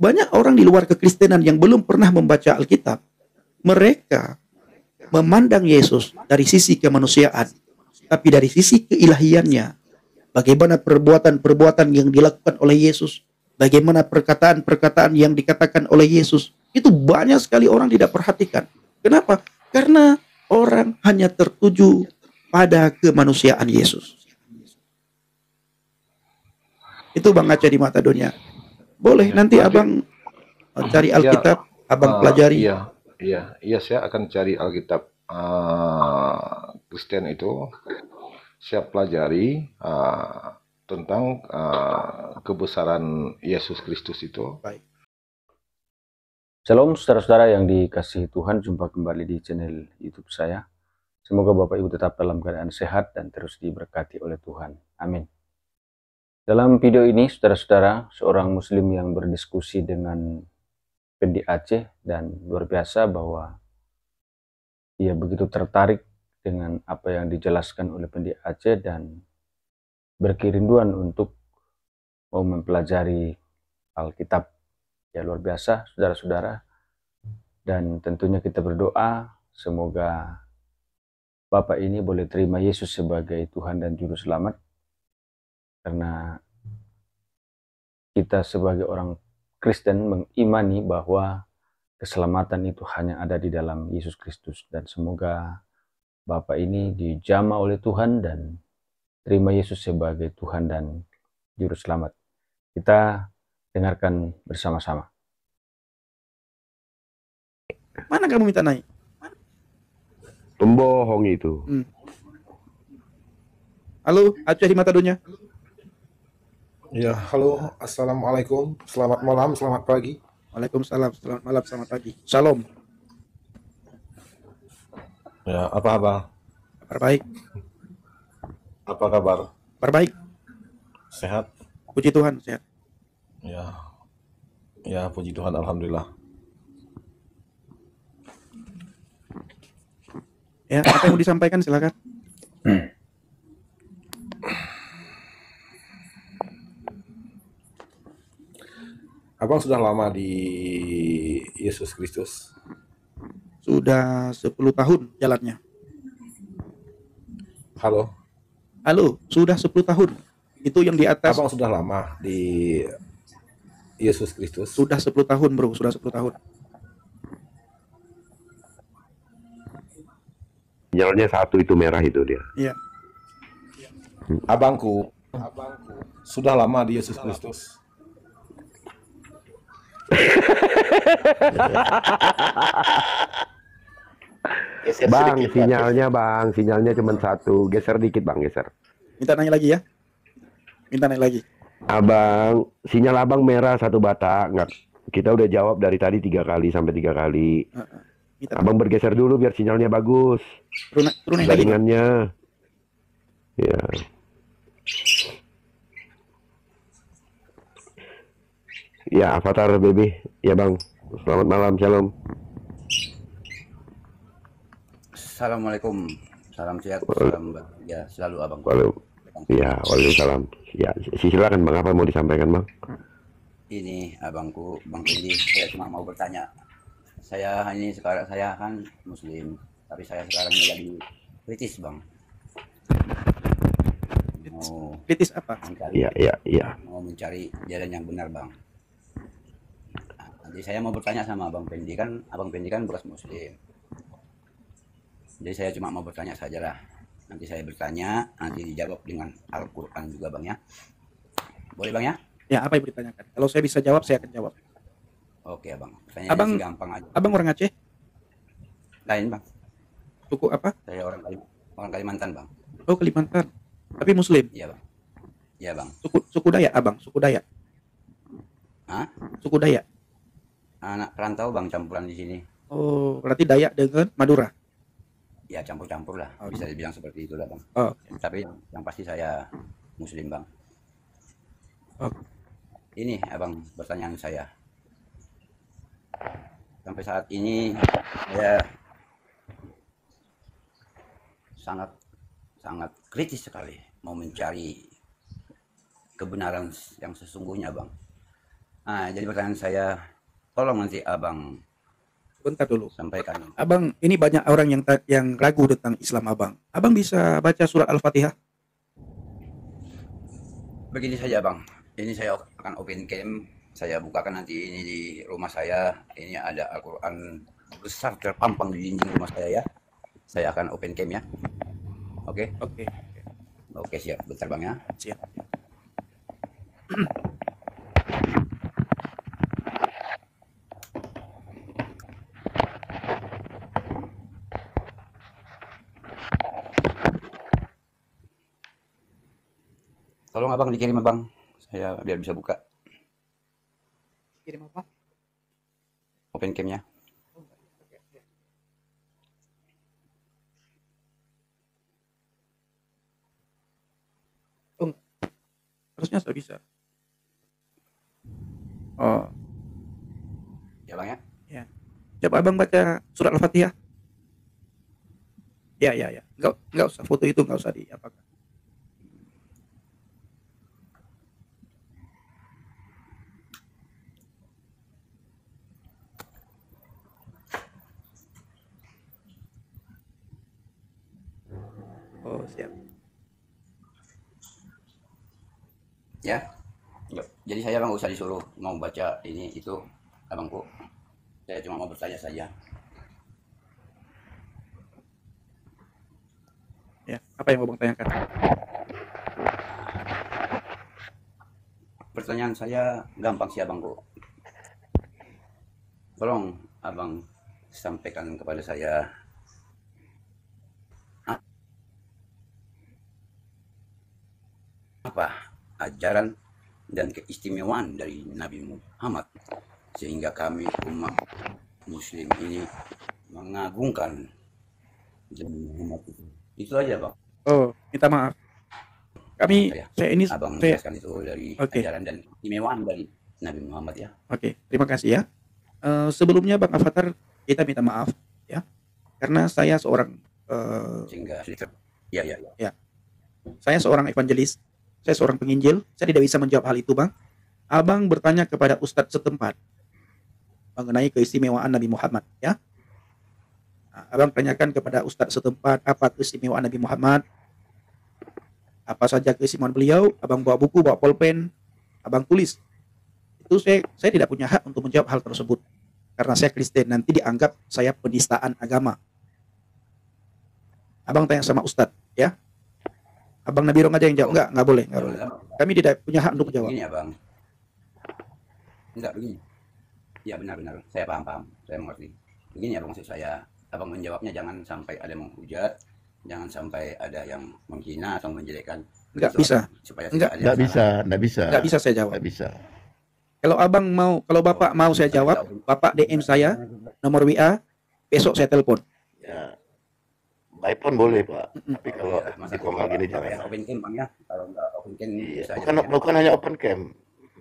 banyak orang di luar kekristenan yang belum pernah membaca Alkitab. Mereka memandang Yesus dari sisi kemanusiaan, tapi dari sisi keilahiannya. Bagaimana perbuatan-perbuatan yang dilakukan oleh Yesus, bagaimana perkataan-perkataan yang dikatakan oleh Yesus, itu banyak sekali orang tidak perhatikan. Kenapa? Karena orang hanya tertuju pada kemanusiaan Yesus. Itu Bang Aceh di mata dunia. Boleh nanti Abang cari Alkitab, Abang pelajari. Iya, saya akan cari Alkitab Kristen itu. Saya pelajari tentang kebesaran Yesus Kristus itu. Baik. Shalom saudara-saudara yang dikasihi Tuhan, jumpa kembali di channel YouTube saya. Semoga Bapak Ibu tetap dalam keadaan sehat dan terus diberkati oleh Tuhan. Amin. Dalam video ini, saudara-saudara, seorang Muslim yang berdiskusi dengan Pendi Aceh, dan luar biasa bahwa ia begitu tertarik dengan apa yang dijelaskan oleh Pendi Aceh dan berkerinduan untuk mau mempelajari Alkitab. Ya, luar biasa saudara-saudara, dan tentunya kita berdoa semoga Bapak ini boleh terima Yesus sebagai Tuhan dan Juru Selamat, karena kita sebagai orang Kristen mengimani bahwa keselamatan itu hanya ada di dalam Yesus Kristus, dan semoga Bapak ini dijamah oleh Tuhan dan terima Yesus sebagai Tuhan dan Juru Selamat. Kita dengarkan bersama-sama. Mana kamu minta naik? Pembohong itu. Halo, Aceh di mata dunia. Ya, halo, assalamualaikum, selamat malam, selamat pagi. Waalaikumsalam, selamat malam, selamat pagi. Shalom. Ya, apa? Kabar baik. Apa kabar? Kabar baik. Sehat? Puji Tuhan, sehat. Ya, puji Tuhan, alhamdulillah. Ya, apa yang mau disampaikan silakan. Abang sudah lama di Yesus Kristus? Sudah 10 tahun jalannya. Halo, Sudah 10 tahun. Itu yang di atas. Abang sudah lama di Yesus Kristus? Sudah 10 tahun, bro. Sudah 10 tahun. Sinyalnya satu itu merah itu dia. Iya. Abangku sudah lama di Yesus Kristus? Bang, sinyalnya cuma satu. Geser dikit bang, geser. Minta nanya lagi ya. Minta nanya lagi. Abang, sinyal abang merah satu bata. Nggak, kita udah jawab dari tadi 3 kali sampai 3 kali. Abang bergeser dulu biar sinyalnya bagus. Turun lagi. Jaringannya. Ya. Ya, Avatar baby. Ya bang. Selamat malam, shalom. Assalamualaikum, salam sehat, salam bahagia selalu abang. Ya, waalaikumsalam. Ya, silakan bang, apa mau disampaikan bang? Ini abangku, Bang Pendi, saya cuma mau bertanya. Saya kan Muslim, tapi saya sekarang ini lagi kritis bang. Kritis apa? Mau mencari jalan yang benar bang. Nanti saya mau bertanya sama Abang Pendi kan bekas Muslim. Jadi saya cuma mau bertanya sajalah. Nanti saya bertanya, nanti dijawab dengan Al-Quran juga bang ya. Boleh bang ya? Ya, apa yang ditanyakan? Kalau saya bisa jawab, saya akan jawab. Oke abang. Pertanyaannya gampang aja. Abang orang Aceh? Lain bang. Suku apa? Saya orang Kalimantan bang. Oh, Kalimantan. Tapi Muslim? Iya bang. Iya bang. Suku Dayak abang? Suku Dayak? Hah? Suku Dayak? Anak perantau bang, campuran di sini. Oh, berarti Dayak dengan Madura? Ya campur-campur lah, bisa dibilang seperti itulah bang. Tapi yang pasti saya Muslim bang. Ini abang, pertanyaan saya. Sampai saat ini saya sangat kritis sekali mau mencari kebenaran yang sesungguhnya bang. Jadi pertanyaan saya, tolong nanti abang Sebentar dulu. sampaikan. Abang, ini banyak orang yang ragu tentang Islam abang. Abang bisa baca surat Al-Fatihah? Begini saja bang, ini saya akan open cam, saya bukakan nanti ini di rumah saya. Ini ada Al-Quran besar terpampang di dinding rumah saya ya. Saya akan open cam ya. Oke, Oke, oke siap, bentar bang ya. siap. Tolong abang dikirim abang, saya biar bisa buka Kirim apa? open camnya. Oh, harusnya saya bisa. Oh, Ya bang ya. ya. Coba abang baca surat Al-Fatihah. Ya. Enggak usah foto itu, enggak usah diapakan. Oh, siap. Ya. Yuk. Jadi saya bang nggak usah disuruh mau baca ini itu abangku. Saya cuma mau bertanya saja. Ya, apa yang abang tanyakan? Pertanyaan saya gampang sih abangku. Tolong abang sampaikan kepada saya apa ajaran dan keistimewaan dari Nabi Muhammad sehingga kami umat muslim ini mengagungkan Nabi Muhammad itu. Itu aja bang. Oh, minta maaf. Saya ini Abang saya menjelaskan itu dari Oke. ajaran dan keistimewaan dari Nabi Muhammad ya. Oke, terima kasih ya. Sebelumnya Bang Avatar, kita minta maaf ya, karena saya seorang Sehingga ya. saya seorang evangelis, saya seorang penginjil, saya tidak bisa menjawab hal itu, Bang. Abang bertanya kepada ustadz setempat mengenai keistimewaan Nabi Muhammad, ya. Nah, abang tanyakan kepada ustadz setempat apa keistimewaan Nabi Muhammad, apa saja keistimewaan beliau. Abang bawa buku, bawa pulpen, abang tulis. Itu saya tidak punya hak untuk menjawab hal tersebut karena saya Kristen, nanti dianggap saya penistaan agama. Abang tanya sama ustadz, ya. Abang Nabi Rong aja yang jawab. Enggak boleh. Kami tidak punya hak untuk menjawab. Begini abang. Enggak begini. Ya benar. Saya paham. Saya mengerti. Begini abang maksud saya. Abang menjawabnya jangan sampai ada yang menghujat, jangan sampai ada yang menghina atau menjelekkan. Enggak bisa. Supaya Enggak bisa. Enggak bisa saya jawab. Nggak bisa. Kalau Bapak mau saya jawab, Bapak DM saya nomor WA, besok saya telepon. Ya. By phone boleh Pak, tapi kalau di koma gini Yang jangan. open cam bang ya. Kalau enggak open cam Iya, bisa aja, bukan, Bang, ya. bukan hanya open cam,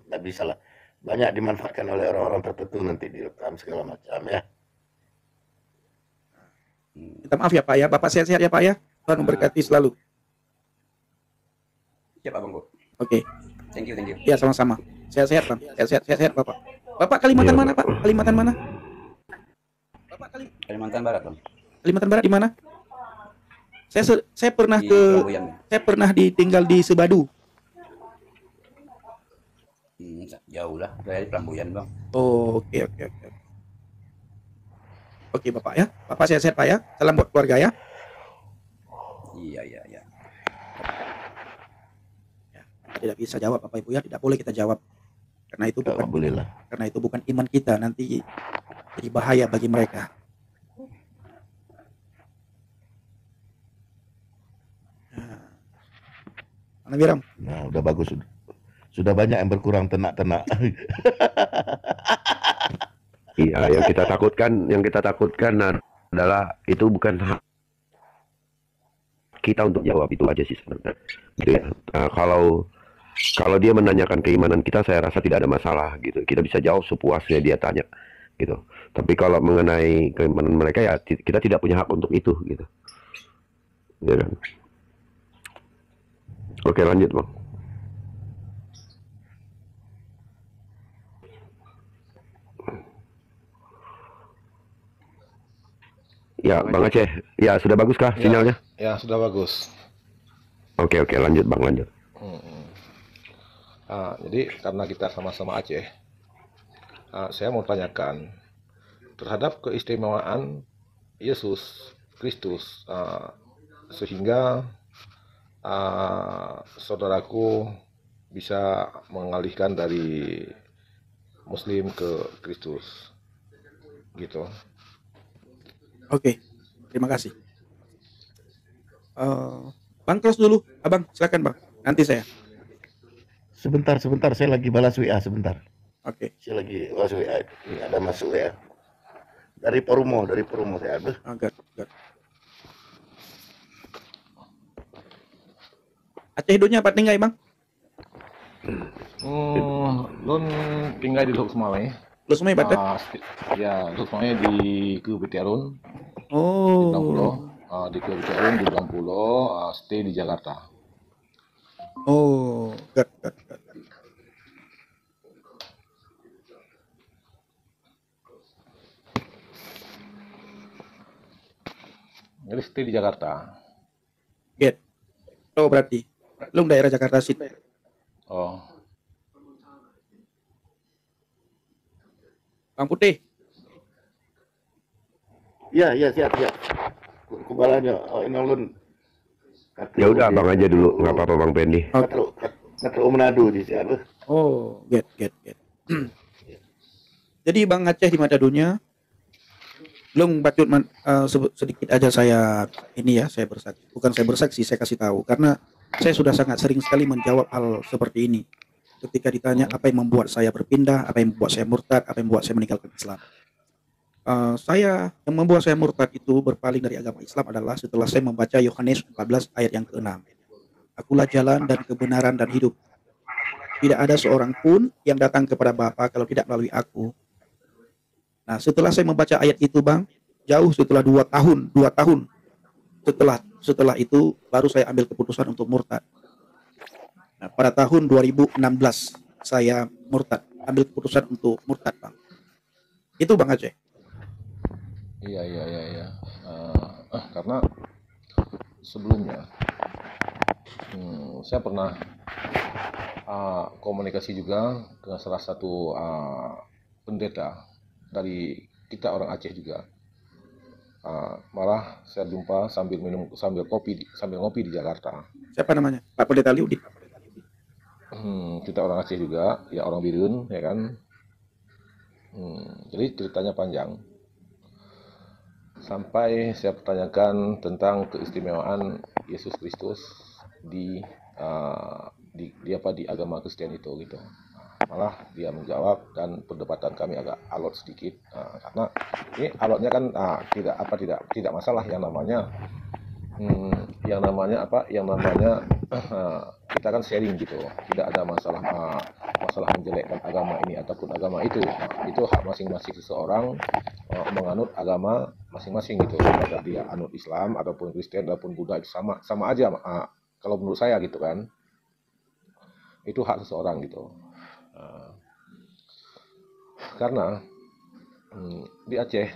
nggak bisa lah. Banyak dimanfaatkan oleh orang-orang tertentu nanti direkam segala macam ya. Minta maaf ya Pak ya, Bapak sehat-sehat ya Pak ya. Tuhan memberkati selalu. Siap abang Bu. Oke, Thank you. ya sama-sama. Sehat-sehat Bang, sehat-sehat Bapak. Bapak Kalimantan Iya, mana Pak? Kalimantan mana? Kalimantan Barat bang. Kalimantan Barat di mana? Saya pernah Di ke Pelambuyan. saya pernah tinggal di Sebadu. Jauh lah. Saya di Pelambuyan bang. Oh, oke. Oke Bapak ya. Bapak sehat-sehat Pak ya. Salam buat keluarga ya. Iya. Ya, kita tidak bisa jawab Bapak Ibu ya, tidak boleh kita jawab. Karena itu nggak bukan boleh lah. karena itu bukan iman kita, nanti jadi bahaya bagi mereka. Mana Biram? Nah, udah bagus sudah banyak yang berkurang ternak-ternak. Iya, yang kita takutkan adalah itu bukan hak kita untuk jawab, itu aja sih sebenarnya. Gitu ya. Kalau dia menanyakan keimanan kita, saya rasa tidak ada masalah gitu. Kita bisa jawab sepuasnya dia tanya gitu. Tapi kalau mengenai keimanan mereka ya kita tidak punya hak untuk itu gitu. Ya kan? Oke, lanjut, Bang. Ya, Bang Aceh. Ya, sudah bagus kah Ya, sinyalnya? ya sudah bagus. Oke, lanjut Bang, lanjut. Jadi karena kita sama-sama Aceh, saya mau tanyakan terhadap keistimewaan Yesus Kristus, sehingga saudaraku bisa mengalihkan dari Muslim ke Kristus, gitu. Oke, terima kasih. Bang close dulu, abang silakan bang. Nanti saya. Sebentar, saya lagi balas WA sebentar. Oke. Saya lagi balas WA. Ini ada masuk WA. Dari Porumo saya ada. Agak. Aceh hidupnya apa tinggal bang? Lon tinggal di Lok Semai. Lu semua ibadah? Ya, Lok Semai di Kebetiarun. Oh. Di Pulau. Di Kebetiarun di Pulau, stay di Jakarta. Oh, got. Jadi stay di Jakarta. Get. Oh berarti, lu daerah Jakarta sih. Oh. Bang Putih. Iya, siap. Kubalanya, ini ulun. Ya udah Abang aja dulu, nggak apa-apa Bang Pendi. Katro Manado di sini. Oh, get. Jadi Bang Aceh di Madadunya, belum bacut sedikit aja saya bersaksi. Bukan saya bersaksi, saya kasih tahu karena saya sudah sangat sering sekali menjawab hal seperti ini. Ketika ditanya apa yang membuat saya berpindah, apa yang membuat saya murtad, apa yang membuat saya meninggalkan Islam. Yang membuat saya murtad itu berpaling dari agama Islam adalah setelah saya membaca Yohanes 14 ayat yang ke-6. Akulah jalan dan kebenaran dan hidup. Tidak ada seorang pun yang datang kepada Bapa kalau tidak melalui aku. Nah, setelah saya membaca ayat itu, Bang, jauh setelah 2 tahun setelah itu baru saya ambil keputusan untuk murtad. Nah, pada tahun 2016 saya murtad, ambil keputusan untuk murtad, Bang. Itu Bang Aceh. Iya. Karena sebelumnya saya pernah komunikasi juga dengan salah satu pendeta dari kita orang Aceh juga. Malah saya jumpa sambil ngopi di Jakarta. Siapa namanya? Pak Pendeta Liudi. Kita orang Aceh juga, ya orang Birun, ya kan. Jadi ceritanya panjang. Sampai saya pertanyakan tentang keistimewaan Yesus Kristus di agama Kristen itu gitu. Malah dia menjawab dan perdebatan kami agak alot sedikit karena ini alotnya kan tidak masalah yang namanya kita kan sharing gitu, tidak ada masalah menjelekkan agama ini ataupun agama itu. Itu hak masing-masing seseorang menganut agama masing-masing gitu. Apakah dia anut Islam ataupun Kristen ataupun Buddha itu sama aja kalau menurut saya gitu kan. Itu hak seseorang gitu. Karena di Aceh,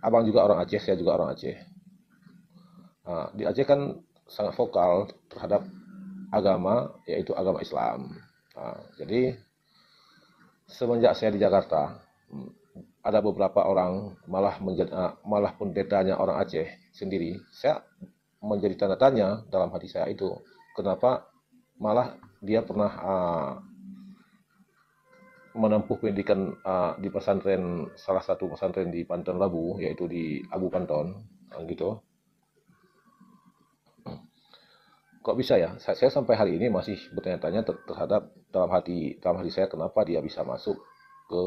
abang juga orang Aceh, saya juga orang Aceh. Di Aceh kan sangat vokal terhadap agama, yaitu agama Islam. Jadi semenjak saya di Jakarta, ada beberapa orang malah pendetanya orang Aceh sendiri. Saya menjadi tanda tanya dalam hati saya itu, kenapa malah dia pernah menempuh pendidikan di pesantren, salah satu pesantren di Panton Labu, yaitu di Abu Panton, gitu. Kok bisa ya? Saya sampai hari ini masih bertanya-tanya terhadap dalam hati saya kenapa dia bisa masuk ke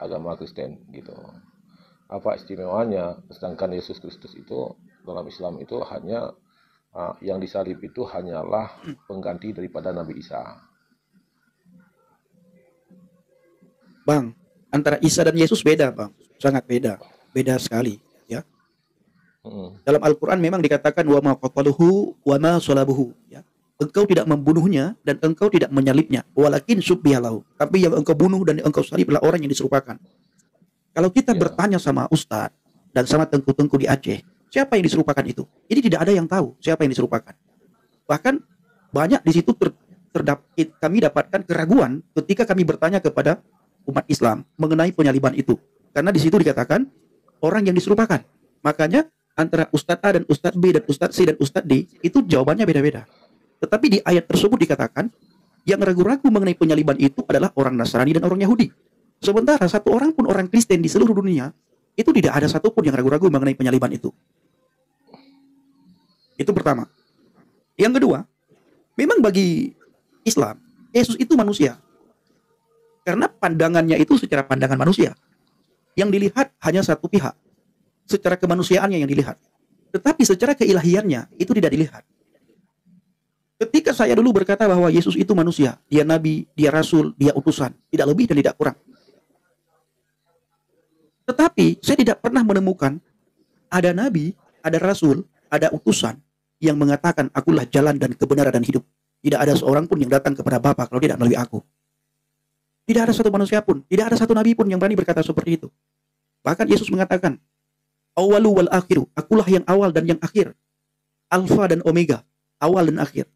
agama Kristen gitu. Apa istimewanya? Sedangkan Yesus Kristus itu dalam Islam itu hanya yang disalib itu hanyalah pengganti daripada Nabi Isa. Bang, antara Isa dan Yesus beda, Bang. Sangat beda. Beda sekali, ya. Dalam Al-Quran memang dikatakan wa ma qataluhu wa ma salabuhu, ya. Engkau tidak membunuhnya dan engkau tidak menyalibnya, walakin subbihalahu. Tapi yang engkau bunuh dan engkau salib adalah orang yang diserupakan. Kalau kita bertanya sama Ustadz, dan sama tengku-tengku di Aceh. Siapa yang diserupakan itu? Ini tidak ada yang tahu siapa yang diserupakan. Bahkan banyak di situ kami dapatkan keraguan ketika kami bertanya kepada umat Islam mengenai penyaliban itu. Karena di situ dikatakan orang yang diserupakan. Makanya antara Ustadz A dan Ustadz B dan Ustadz C dan Ustadz D itu jawabannya beda-beda. Tetapi di ayat tersebut dikatakan yang ragu-ragu mengenai penyaliban itu adalah orang Nasrani dan orang Yahudi. Sementara satu orang pun orang Kristen di seluruh dunia itu tidak ada satupun yang ragu-ragu mengenai penyaliban itu. Itu pertama. Yang kedua, memang bagi Islam, Yesus itu manusia. Karena pandangannya itu secara pandangan manusia. Yang dilihat hanya satu pihak. Secara kemanusiaannya yang dilihat. Tetapi secara keilahiannya itu tidak dilihat. Ketika saya dulu berkata bahwa Yesus itu manusia, dia nabi, dia rasul, dia utusan, tidak lebih dan tidak kurang. Tetapi saya tidak pernah menemukan ada nabi, ada rasul, ada utusan yang mengatakan akulah jalan dan kebenaran dan hidup. Tidak ada seorang pun yang datang kepada Bapa kalau tidak melalui aku. Tidak ada satu manusia pun, tidak ada satu nabi pun yang berani berkata seperti itu. Bahkan Yesus mengatakan, awalu wal akhiru, akulah yang awal dan yang akhir. Alfa dan omega, awal dan akhir.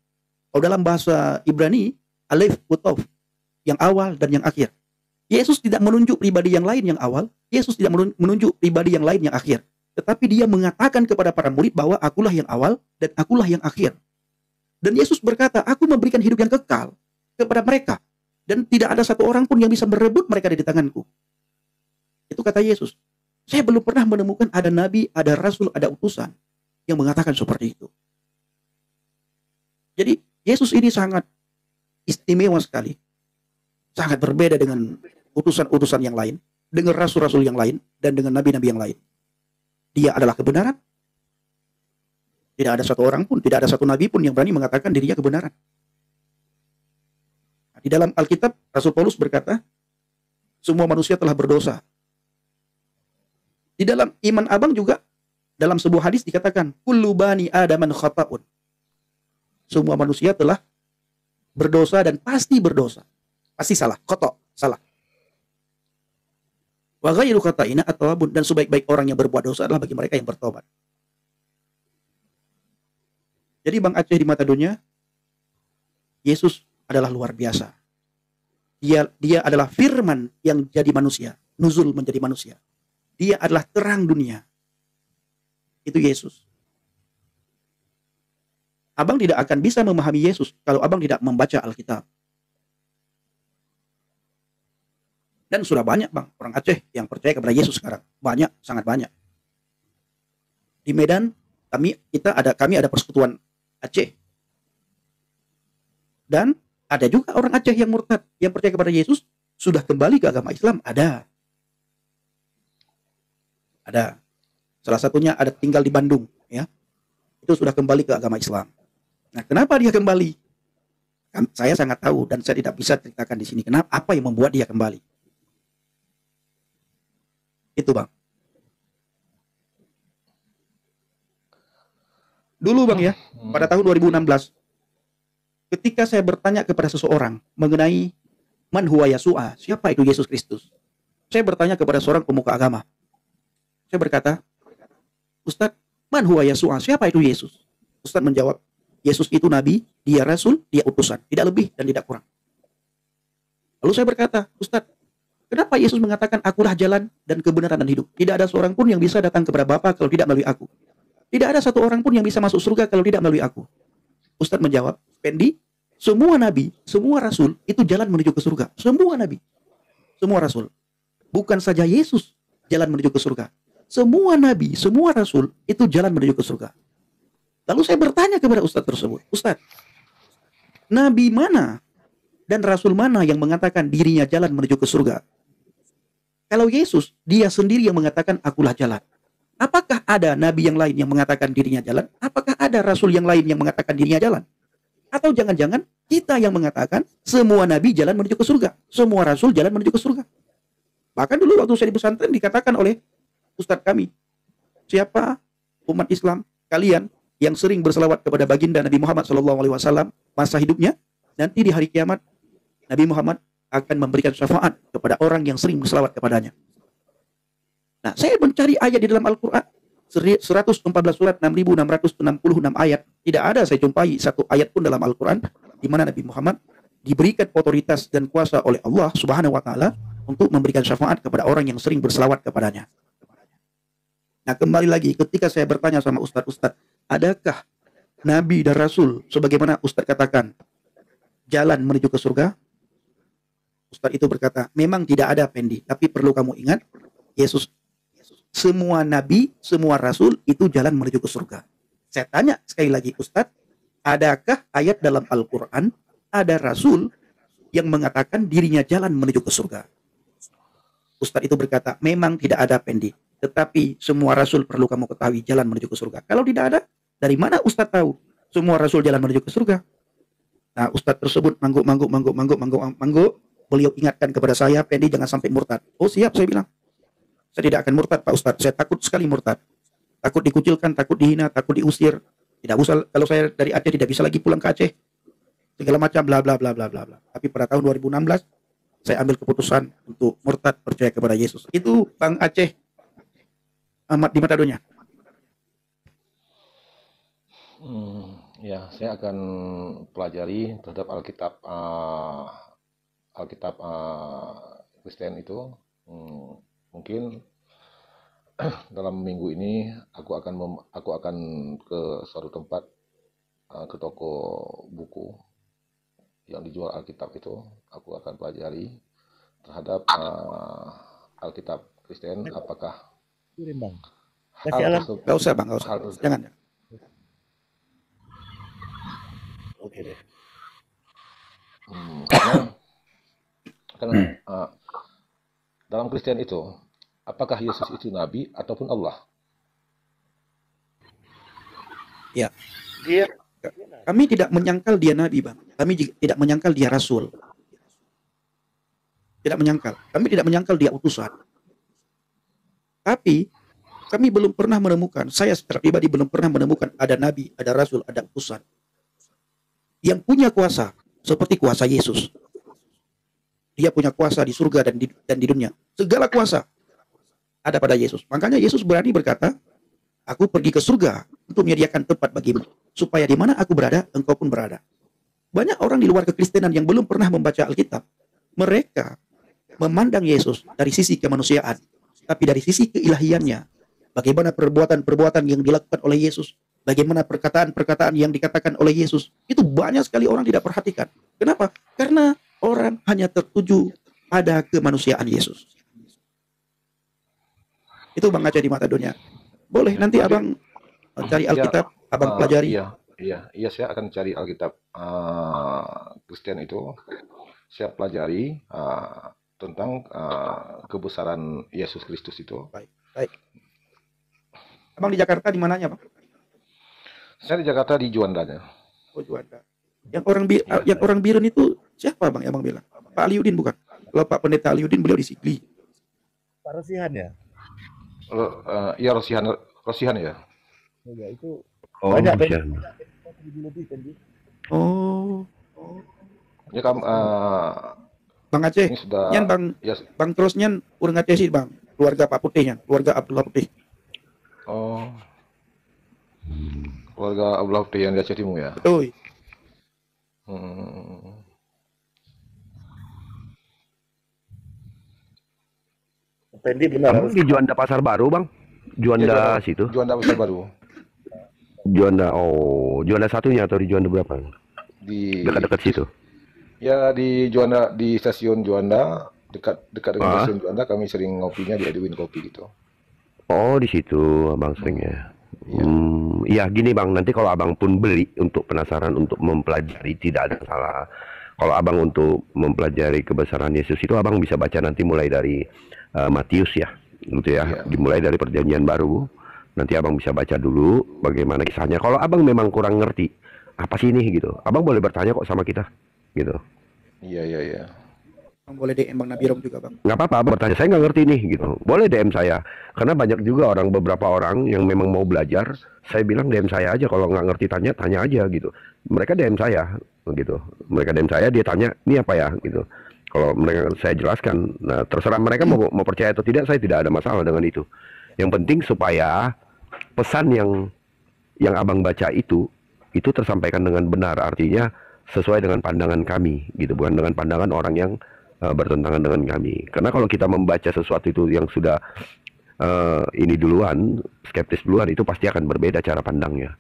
Kalau dalam bahasa Ibrani, Alef Utov, yang awal dan yang akhir. Yesus tidak menunjuk pribadi yang lain yang awal, Yesus tidak menunjuk pribadi yang lain yang akhir. Tetapi dia mengatakan kepada para murid bahwa akulah yang awal dan akulah yang akhir. Dan Yesus berkata, aku memberikan hidup yang kekal kepada mereka. Dan tidak ada satu orang pun yang bisa merebut mereka dari tanganku. Itu kata Yesus. Saya belum pernah menemukan ada nabi, ada rasul, ada utusan yang mengatakan seperti itu. Jadi Yesus ini sangat istimewa sekali. Sangat berbeda dengan utusan-utusan yang lain, dengan rasul-rasul yang lain, dan dengan nabi-nabi yang lain. Dia adalah kebenaran. Tidak ada satu orang pun, tidak ada satu nabi pun yang berani mengatakan dirinya kebenaran. Di dalam Alkitab, Rasul Paulus berkata, semua manusia telah berdosa. Di dalam iman abang juga, dalam sebuah hadis dikatakan, kullu bani adaman khata'un. Semua manusia telah berdosa dan pasti berdosa. Pasti salah, khata', salah. Wa ghairu khata'ina at-tawabun, dan sebaik-baik orang yang berbuat dosa adalah bagi mereka yang bertobat. Jadi Bang Aceh di mata dunia, Yesus adalah luar biasa. Dia adalah firman yang jadi manusia, nuzul menjadi manusia. Dia adalah terang dunia. Itu Yesus. Abang tidak akan bisa memahami Yesus kalau abang tidak membaca Alkitab. Dan sudah banyak Bang, orang Aceh yang percaya kepada Yesus sekarang. Banyak, sangat banyak. Di Medan, kami ada persekutuan Aceh. Dan ada juga orang Aceh yang murtad, yang percaya kepada Yesus, sudah kembali ke agama Islam. Ada. Salah satunya ada tinggal di Bandung, ya. Itu sudah kembali ke agama Islam. Nah, kenapa dia kembali? Saya sangat tahu dan saya tidak bisa ceritakan di sini. Kenapa? Apa yang membuat dia kembali? Itu Bang. Dulu Bang ya, pada tahun 2016, ketika saya bertanya kepada seseorang mengenai man huwa Yasu'a, siapa itu Yesus Kristus? Saya bertanya kepada seorang pemuka agama. Saya berkata, Ustadz, man huwa Yasu'a, siapa itu Yesus? Ustadz menjawab, Yesus itu nabi, dia rasul, dia utusan, tidak lebih dan tidak kurang. Lalu saya berkata, Ustadz, kenapa Yesus mengatakan akulah jalan dan kebenaran dan hidup? Tidak ada seorang pun yang bisa datang kepada Bapa kalau tidak melalui aku. Tidak ada satu orang pun yang bisa masuk surga kalau tidak melalui aku. Ustadz menjawab, Pendi, semua nabi, semua rasul itu jalan menuju ke surga. Semua nabi, semua rasul. Bukan saja Yesus jalan menuju ke surga. Semua nabi, semua rasul itu jalan menuju ke surga. Lalu saya bertanya kepada Ustadz tersebut, Ustadz, nabi mana dan rasul mana yang mengatakan dirinya jalan menuju ke surga? Kalau Yesus, dia sendiri yang mengatakan akulah jalan. Apakah ada nabi yang lain yang mengatakan dirinya jalan? Apakah ada rasul yang lain yang mengatakan dirinya jalan? Atau jangan-jangan kita yang mengatakan semua nabi jalan menuju ke surga, semua rasul jalan menuju ke surga? Bahkan dulu waktu saya di pesantren dikatakan oleh Ustadz kami, siapa umat Islam kalian yang sering berselawat kepada baginda Nabi Muhammad SAW masa hidupnya, nanti di hari kiamat Nabi Muhammad akan memberikan syafaat kepada orang yang sering berselawat kepadanya. Nah, saya mencari ayat di dalam Al-Quran 114 surat 6.666 ayat. Tidak ada saya jumpai satu ayat pun dalam Al-Quran di mana Nabi Muhammad diberikan otoritas dan kuasa oleh Allah Subhanahu wa taala untuk memberikan syafaat kepada orang yang sering berselawat kepadanya. Nah, kembali lagi ketika saya bertanya sama ustadz, adakah Nabi dan Rasul sebagaimana ustadz katakan jalan menuju ke surga? Ustadz itu berkata, memang tidak ada Pendi, tapi perlu kamu ingat, Yesus, semua Nabi, semua Rasul itu jalan menuju ke surga. Saya tanya sekali lagi, Ustadz, adakah ayat dalam Al-Quran ada Rasul yang mengatakan dirinya jalan menuju ke surga? Ustadz itu berkata, memang tidak ada Pendi, tetapi semua Rasul perlu kamu ketahui jalan menuju ke surga. Kalau tidak ada, dari mana Ustadz tahu semua Rasul jalan menuju ke surga? Nah, Ustadz tersebut mangguk. Beliau ingatkan kepada saya, Pendi jangan sampai murtad. Oh siap, saya bilang. Saya tidak akan murtad Pak Ustadz, saya takut sekali murtad. Takut dikucilkan, takut dihina, takut diusir. Tidak usah, kalau saya dari Aceh tidak bisa lagi pulang ke Aceh. Segala macam, bla bla bla bla bla bla. Tapi pada tahun 2016, saya ambil keputusan untuk murtad percaya kepada Yesus. Itu Bang Aceh Ahmad di Matadonya. Ya, saya akan pelajari terhadap Alkitab Kristen itu. Mungkin dalam minggu ini aku akan ke suatu tempat, ke toko buku yang dijual Alkitab itu. Aku akan pelajari terhadap Alkitab Kristen, apakah hal tersebut, Gak usah Bang, gak usah. Jangan. Oke deh. Karena dalam Kristen itu, apakah Yesus itu nabi ataupun Allah? Ya. Kami tidak menyangkal dia nabi, Bang. Kami tidak menyangkal dia rasul. Tidak menyangkal. Kami tidak menyangkal dia utusan. Tapi kami belum pernah menemukan, saya secara pribadi belum pernah menemukan ada nabi, ada rasul, ada utusan yang punya kuasa seperti kuasa Yesus. Dia punya kuasa di surga dan di dunia. Segala kuasa ada pada Yesus. Makanya Yesus berani berkata, aku pergi ke surga untuk menyediakan tempat bagimu, supaya di mana aku berada, engkau pun berada. Banyak orang di luar kekristenan yang belum pernah membaca Alkitab. Mereka memandang Yesus dari sisi kemanusiaan, tapi dari sisi keilahiannya. Bagaimana perbuatan-perbuatan yang dilakukan oleh Yesus, bagaimana perkataan-perkataan yang dikatakan oleh Yesus, itu banyak sekali orang tidak perhatikan. Kenapa? Karena orang hanya tertuju pada kemanusiaan Yesus. Itu Bang Aceh di Matadonya. Boleh nanti Abang cari Alkitab, Abang pelajari. Iya, saya akan cari Alkitab Kristen itu. Saya pelajari tentang kebesaran Yesus Kristus itu. Baik. Abang di Jakarta di mananya, Bang? Saya di Jakarta di Juandanya. Oh, Juanda. Yang orang Biren itu siapa, Bang? Yang Bang bilang? Pak Aliudin bukan? Kalau Pak Pendeta Aliudin beliau di Sigli. Pak Rosihan ya? Iya, Rosihan ya. Ya itu banyak Oh. Ya kamu Bang Aceh, ini sudah nyan Bang, ya, Bang terus nyan urang Aceh sih Bang, keluarga Pak Putih nyan, keluarga Abdullah Putih. oh. Keluarga Abdullah Putih yang di Aceh Timur ya. Betul. Pendi benar. Abang di Juanda Pasar Baru, Bang? Juanda situ? Juanda Pasar Baru. Juanda, Juanda satunya atau di Juanda berapa? Di Dekat-dekat situ? Ya di Juanda, di stasiun Juanda, dekat dengan stasiun Juanda kami sering ngopinya di Edwin Kopi gitu. Oh, di situ Abang seringnya. Ya gini Bang, nanti kalau Abang pun beli untuk penasaran untuk mempelajari tidak ada salah. Kalau Abang untuk mempelajari kebesaran Yesus itu Abang bisa baca nanti mulai dari Matius ya, gitu ya. Dimulai dari Perjanjian Baru. Nanti Abang bisa baca dulu bagaimana kisahnya. Kalau Abang memang kurang ngerti apa sih ini gitu, Abang boleh bertanya kok sama kita, gitu. Iya. Bang boleh DM Bang Nabirom juga Bang. Nggak apa-apa, Abang bertanya. Saya nggak ngerti nih, gitu. Boleh DM saya. Karena banyak juga beberapa orang yang memang mau belajar. Saya bilang DM saya aja. Kalau nggak ngerti tanya aja gitu. Mereka DM saya, gitu. Mereka DM saya, dia tanya, ini apa ya, gitu. Kalau mereka saya jelaskan, nah terserah mereka mau percaya atau tidak, saya tidak ada masalah dengan itu. Yang penting supaya pesan yang abang baca itu tersampaikan dengan benar, artinya sesuai dengan pandangan kami, gitu, bukan dengan pandangan orang yang bertentangan dengan kami. Karena kalau kita membaca sesuatu itu yang sudah ini duluan, skeptis duluan, itu pasti akan berbeda cara pandangnya,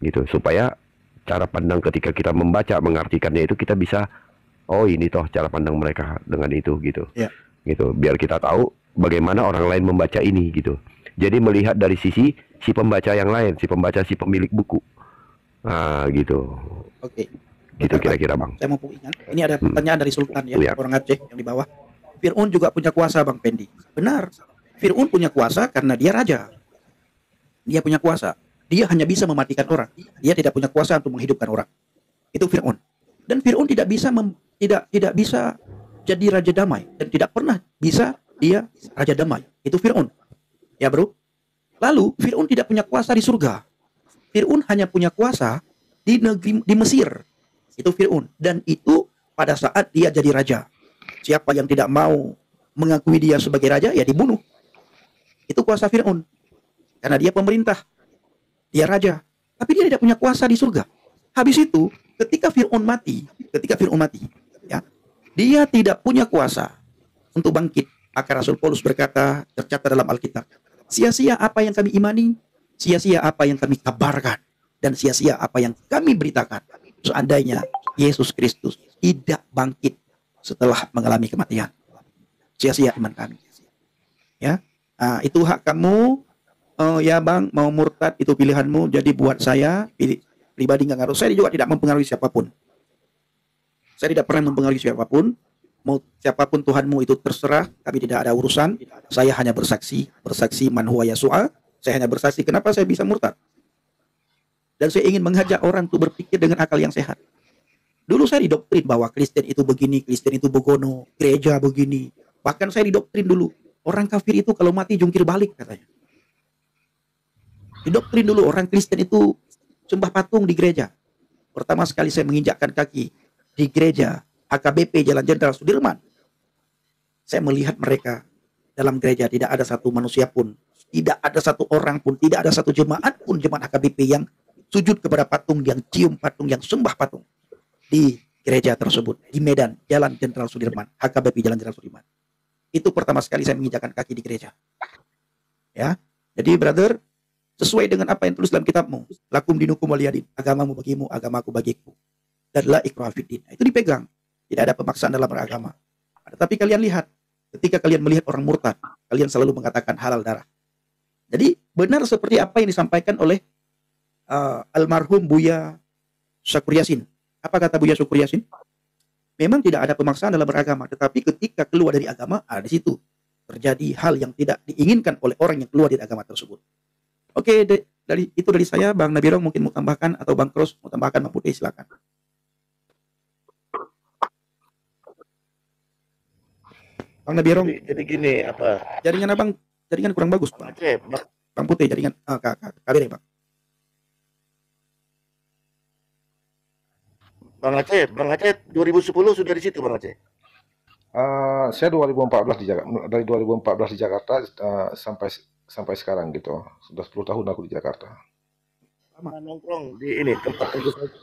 gitu. Supaya cara pandang ketika kita membaca, mengartikannya itu kita bisa, oh ini toh cara pandang mereka dengan itu, gitu. Ya. Gitu. Biar kita tahu bagaimana orang lain membaca ini, gitu. Jadi melihat dari sisi si pembaca yang lain, si pembaca, si pemilik buku. Nah, gitu. Oke. Gitu kira-kira, Bang. Saya mau ingat, ini ada pertanyaan dari Sultan ya, Iya. orang Aceh yang di bawah. Fir'aun juga punya kuasa, Bang Pendi. Benar. Fir'aun punya kuasa karena dia raja. Dia punya kuasa. Dia hanya bisa mematikan orang. Dia tidak punya kuasa untuk menghidupkan orang. Itu Fir'aun. Dan Fir'aun tidak bisa tidak bisa jadi raja damai, dan tidak pernah bisa dia raja damai. Itu Fir'aun. Ya, Bro. Lalu Fir'aun tidak punya kuasa di surga. Fir'aun hanya punya kuasa di negeri di Mesir. Itu Fir'aun, dan itu pada saat dia jadi raja. Siapa yang tidak mau mengakui dia sebagai raja, ya dibunuh. Itu kuasa Fir'aun. Karena dia pemerintah. Dia raja. Tapi dia tidak punya kuasa di surga. Habis itu, ketika Fir'aun mati, ya, dia tidak punya kuasa untuk bangkit. Maka Rasul Paulus berkata, tercatat dalam Alkitab, sia-sia apa yang kami imani, sia-sia apa yang kami kabarkan, dan sia-sia apa yang kami beritakan. Seandainya Yesus Kristus tidak bangkit setelah mengalami kematian, sia-sia iman kami. Ya, nah, itu hak kamu. Ya Bang, mau murtad itu pilihanmu. Jadi buat saya pribadi nggak ngaruh. Saya juga tidak mempengaruhi siapapun. Saya tidak pernah mempengaruhi siapapun. Mau siapapun Tuhanmu itu terserah. Kami tidak ada urusan. Saya hanya bersaksi man huwa Yasu'a. Saya hanya bersaksi kenapa saya bisa murtad. Dan saya ingin mengajak orang untuk berpikir dengan akal yang sehat. Dulu saya didoktrin bahwa Kristen itu begini, Kristen itu begono, gereja begini. Bahkan saya didoktrin dulu, orang kafir itu kalau mati jungkir balik katanya. Didoktrin dulu orang Kristen itu sembah patung di gereja. Pertama sekali saya menginjakkan kaki di gereja HKBP Jalan Jenderal Sudirman, saya melihat mereka dalam gereja tidak ada satu manusia pun, tidak ada satu orang pun, tidak ada satu jemaat pun, jemaat HKBP yang sujud kepada patung, yang cium patung, yang sembah patung di gereja tersebut di Medan Jalan Jenderal Sudirman, HKBP Jalan Jenderal Sudirman. Itu pertama sekali saya menginjakkan kaki di gereja. Ya, jadi brother, sesuai dengan apa yang tulis dalam kitabmu, lakum dinukum waliyadin, agamamu bagimu, agamaku bagiku, dan la ikraha fiddin. Itu dipegang, tidak ada pemaksaan dalam beragama. Tetapi kalian lihat, ketika kalian melihat orang murtad, kalian selalu mengatakan halal darah. Jadi benar seperti apa yang disampaikan oleh almarhum Buya Syukur Yasin. Apa kata Buya Syukur Yasin? Memang tidak ada pemaksaan dalam beragama, tetapi ketika keluar dari agama, di situ terjadi hal yang tidak diinginkan oleh orang yang keluar dari agama tersebut. Oke, dari saya, Bang Nabirong mungkin mau tambahkan, atau Bang Kros mau tambahkan, Bang Putih silakan. Bang Nabirong. Jadi gini, apa? Jaringan abang, jaringan kurang bagus, Bang. Bang Putih, jaringan kabir ya, Bang. Bang Aceh 2010 sudah di situ, Bang Aceh. Saya 2014 di Jakarta, dari 2014 di Jakarta sampai sekarang gitu. Sudah 10 tahun aku di Jakarta. Nongkrong di ini tempat Tengku Soki.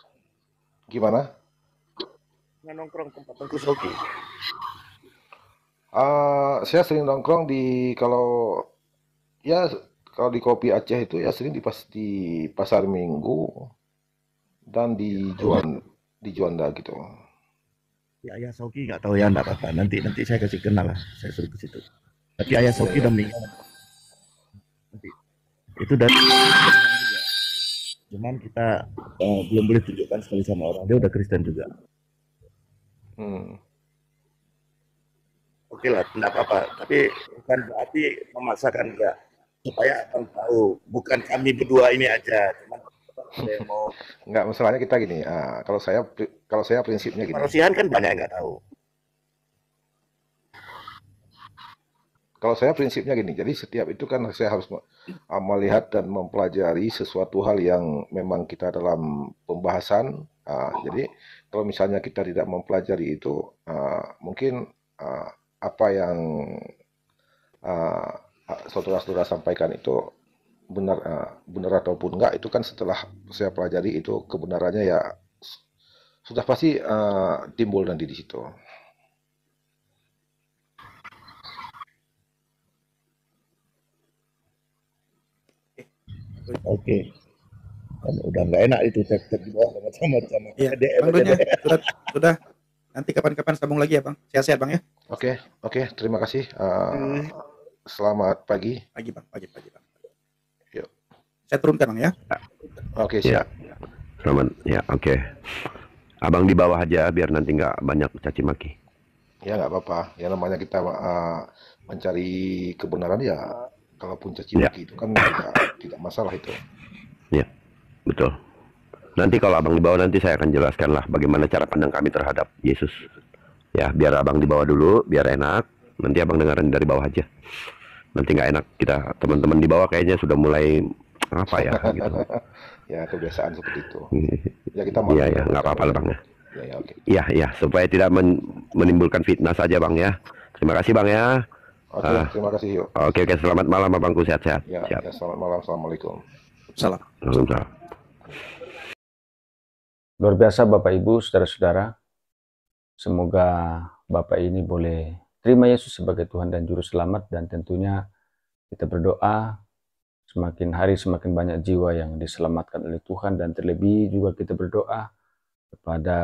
Gimana? Nongkrong tempat Tengku Soki. Saya sering nongkrong kalau di Kopi Aceh itu ya sering di Pasar Minggu dan di Juanda gitu. Ya Ayah Soki nggak tahu ya, nggak apa-apa. Nanti saya kasih kenal lah, saya suruh ke situ. Tapi Ayah Soki udah meninggal. Nanti itu dari cuman kita belum boleh tunjukkan sekali sama orang. Dia udah Kristen juga. Oke lah, tidak apa-apa. Tapi bukan berarti memaksakan enggak. Supaya abang tahu, bukan kami berdua ini aja. Cuman saya mau Enggak, masalahnya kita gini. Kalau saya prinsipnya gini. manusiaan kan banyak yang nggak tahu. Kalau saya prinsipnya gini, jadi setiap itu kan saya harus melihat dan mempelajari sesuatu hal yang memang kita dalam pembahasan. Jadi kalau misalnya kita tidak mempelajari itu, mungkin ah, apa yang ah, saudara-saudara sampaikan itu benar benar ataupun enggak itu kan setelah saya pelajari itu kebenarannya ya sudah pasti timbul nanti di situ. Oke. Kan udah nggak enak itu tag-tag di bawah macam-macam. Iya, DM Bang aja Dunya, deh. sudah. Nanti kapan-kapan sambung lagi ya Bang. Sehat-sehat Bang ya. Oke, terima kasih. Selamat pagi. Pagi Bang, pagi Bang. Yuk. Saya turunkan Bang ya. Oke, Ya, siap. selamat. Ya, oke. Abang di bawah aja biar nanti nggak banyak caci maki. Ya nggak apa-apa. Ya namanya kita mencari kebenaran ya, kalaupun caci Ya, maki itu kan tidak masalah itu. ya, betul. Nanti kalau abang di bawah nanti saya akan jelaskan lah bagaimana cara pandang kami terhadap Yesus. Ya, biar abang di bawah dulu, biar enak. Nanti abang dengerin dari bawah aja. Nanti nggak enak kita teman-teman di bawah kayaknya sudah mulai apa ya gitu. Ya kebiasaan seperti itu. Ya kita Iya ya, maklum nggak apa-apa lah bang ya. Ya oke. Iya ya, supaya tidak menimbulkan fitnah saja bang ya. Terima kasih bang ya. Oke, terima kasih yuk. Oke, selamat malam abangku, sehat-sehat. Ya, Siap. ya selamat malam. Assalamualaikum. Salam. Waalaikumsalam. Luar biasa Bapak Ibu, saudara-saudara. Semoga Bapak ini boleh terima Yesus sebagai Tuhan dan Juru Selamat, dan tentunya kita berdoa semakin hari semakin banyak jiwa yang diselamatkan oleh Tuhan, dan terlebih juga kita berdoa kepada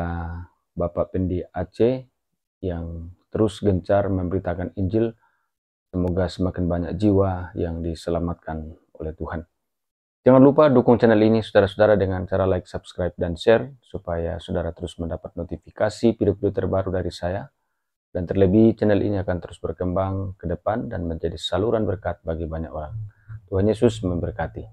Bapak Pendi Aceh yang terus gencar memberitakan Injil. Semoga semakin banyak jiwa yang diselamatkan oleh Tuhan. Jangan lupa dukung channel ini saudara-saudara dengan cara like, subscribe, dan share supaya saudara terus mendapat notifikasi video-video terbaru dari saya. Dan terlebih channel ini akan terus berkembang ke depan dan menjadi saluran berkat bagi banyak orang. Tuhan Yesus memberkati.